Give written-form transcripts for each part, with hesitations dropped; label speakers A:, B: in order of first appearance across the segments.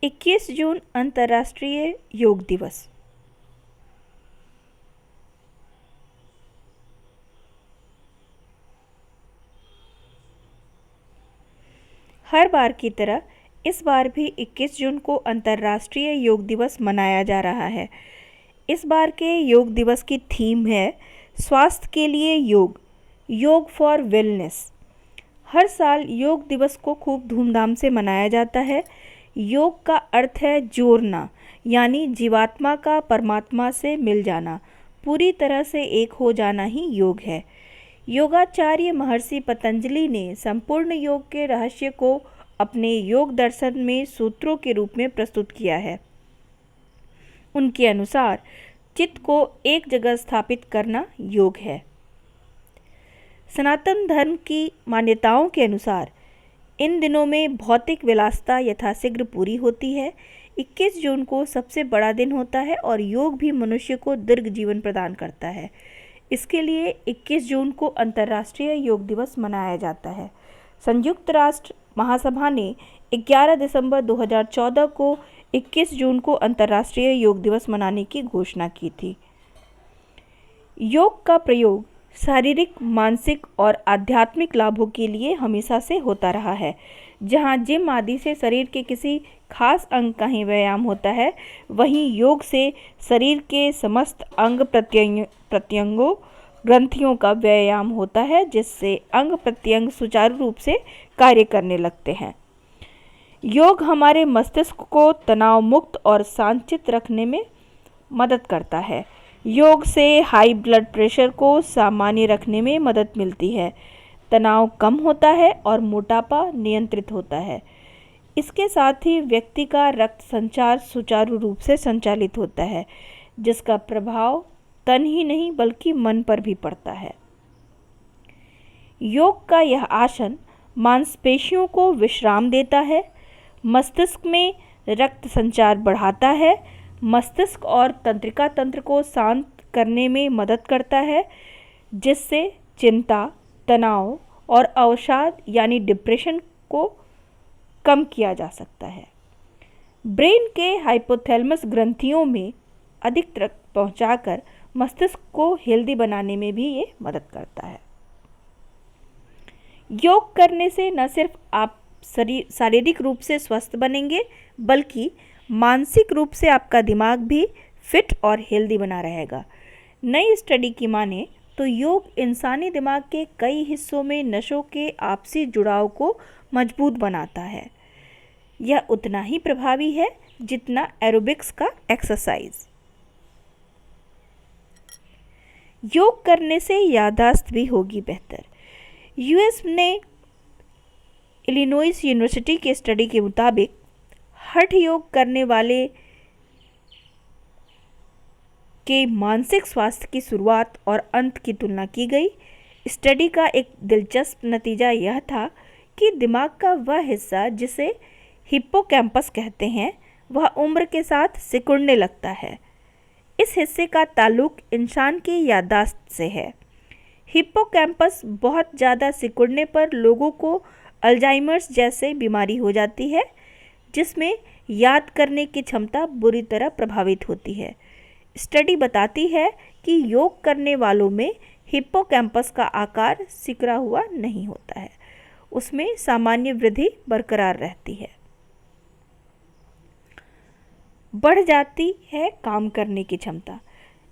A: 21 जून अंतर्राष्ट्रीय योग दिवस। हर बार की तरह इस बार भी 21 जून को अंतर्राष्ट्रीय योग दिवस मनाया जा रहा है। इस बार के योग दिवस की थीम है स्वास्थ्य के लिए योग, योग फॉर वेलनेस। हर साल योग दिवस को खूब धूमधाम से मनाया जाता है। योग का अर्थ है जोड़ना, यानी जीवात्मा का परमात्मा से मिल जाना, पूरी तरह से एक हो जाना ही योग है। योगाचार्य महर्षि पतंजलि ने संपूर्ण योग के रहस्य को अपने योग दर्शन में सूत्रों के रूप में प्रस्तुत किया है। उनके अनुसार चित्त को एक जगह स्थापित करना योग है। सनातन धर्म की मान्यताओं के अनुसार इन दिनों में भौतिक विलासिता यथाशीघ्र पूरी होती है। 21 जून को सबसे बड़ा दिन होता है और योग भी मनुष्य को दीर्घ जीवन प्रदान करता है। इसके लिए 21 जून को अंतर्राष्ट्रीय योग दिवस मनाया जाता है। संयुक्त राष्ट्र महासभा ने 11 दिसंबर 2014 को 21 जून को अंतर्राष्ट्रीय योग दिवस मनाने की घोषणा की थी। योग का प्रयोग शारीरिक, मानसिक और आध्यात्मिक लाभों के लिए हमेशा से होता रहा है। जहां जिम आदि से शरीर के किसी खास अंग का ही व्यायाम होता है, वहीं योग से शरीर के समस्त अंग प्रत्यंगों, ग्रंथियों का व्यायाम होता है, जिससे अंग प्रत्यंग सुचारू रूप से कार्य करने लगते हैं। योग हमारे मस्तिष्क को तनाव मुक्त और शांतचित्त रखने में मदद करता है। योग से हाई ब्लड प्रेशर को सामान्य रखने में मदद मिलती है, तनाव कम होता है और मोटापा नियंत्रित होता है। इसके साथ ही व्यक्ति का रक्त संचार सुचारू रूप से संचालित होता है, जिसका प्रभाव तन ही नहीं बल्कि मन पर भी पड़ता है। योग का यह आसन मांसपेशियों को विश्राम देता है, मस्तिष्क में रक्त संचार बढ़ाता है, मस्तिष्क और तंत्रिका तंत्र को शांत करने में मदद करता है, जिससे चिंता, तनाव और अवसाद यानी डिप्रेशन को कम किया जा सकता है। ब्रेन के हाइपोथैलेमस ग्रंथियों में अधिक रक्त पहुंचाकर मस्तिष्क को हेल्दी बनाने में भी ये मदद करता है। योग करने से न सिर्फ आप शारीरिक रूप से स्वस्थ बनेंगे, बल्कि मानसिक रूप से आपका दिमाग भी फिट और हेल्दी बना रहेगा। नई स्टडी की माने तो योग इंसानी दिमाग के कई हिस्सों में नसों के आपसी जुड़ाव को मजबूत बनाता है। यह उतना ही प्रभावी है जितना एरोबिक्स का एक्सरसाइज। योग करने से याददाश्त भी होगी बेहतर। यूएस ने इलिनॉइस यूनिवर्सिटी के स्टडी के मुताबिक हठ योग करने वाले के मानसिक स्वास्थ्य की शुरुआत और अंत की तुलना की गई। स्टडी का एक दिलचस्प नतीजा यह था कि दिमाग का वह हिस्सा जिसे हिप्पोकैम्पस कहते हैं, वह उम्र के साथ सिकुड़ने लगता है। इस हिस्से का ताल्लुक इंसान की याददाश्त से है। हिप्पोकैम्पस बहुत ज़्यादा सिकुड़ने पर लोगों को अल्जाइमर्स जैसे बीमारी हो जाती है, जिसमें याद करने की क्षमता बुरी तरह प्रभावित होती है। स्टडी बताती है कि योग करने वालों में हिप्पोकैम्पस का आकार सिकुड़ा हुआ नहीं होता है, उसमें सामान्य वृद्धि बरकरार रहती है। बढ़ जाती है काम करने की क्षमता।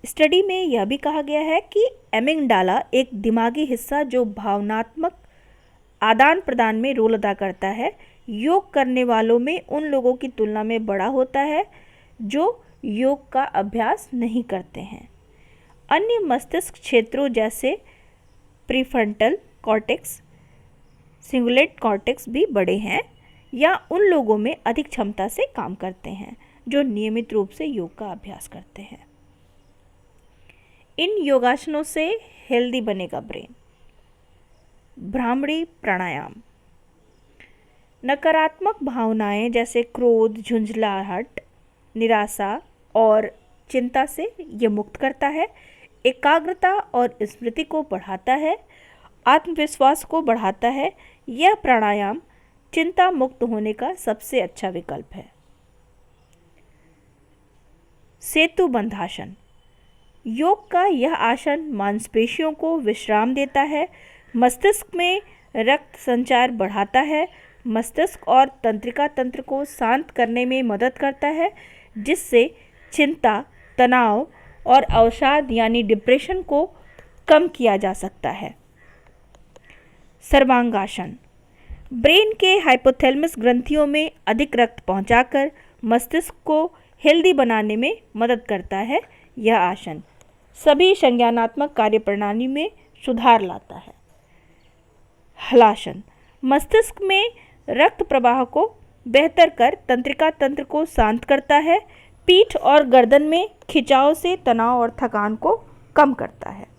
A: स्टडी में यह भी कहा गया है कि एमिगडाला एक दिमागी हिस्सा जो भावनात्मक आदान प्रदान में रोल अदा करता है, योग करने वालों में उन लोगों की तुलना में बड़ा होता है जो योग का अभ्यास नहीं करते हैं। अन्य मस्तिष्क क्षेत्रों जैसे प्रीफ्रंटल कॉर्टेक्स, सिंगुलेट कॉर्टेक्स भी बड़े हैं या उन लोगों में अधिक क्षमता से काम करते हैं जो नियमित रूप से योग का अभ्यास करते हैं। इन योगासनों से हेल्दी बनेगा ब्रेन। भ्रामरी प्राणायाम नकारात्मक भावनाएं जैसे क्रोध, झुंझलाहट, निराशा और चिंता से ये मुक्त करता है, एकाग्रता और स्मृति को बढ़ाता है, आत्मविश्वास को बढ़ाता है। यह प्राणायाम चिंता मुक्त होने का सबसे अच्छा विकल्प है। सेतु बंधासन। योग का यह आसन मांसपेशियों को विश्राम देता है, मस्तिष्क में रक्त संचार बढ़ाता है, मस्तिष्क और तंत्रिका तंत्र को शांत करने में मदद करता है, जिससे चिंता, तनाव और अवसाद यानी डिप्रेशन को कम किया जा सकता है। सर्वांगासन। ब्रेन के हाइपोथैलेमस ग्रंथियों में अधिक रक्त पहुंचाकर मस्तिष्क को हेल्दी बनाने में मदद करता है। यह आसन सभी संज्ञानात्मक कार्यप्रणाली में सुधार लाता है। हलासन। मस्तिष्क में रक्त प्रवाह को बेहतर कर तंत्रिका तंत्र को शांत करता है, पीठ और गर्दन में खिंचाव से तनाव और थकान को कम करता है।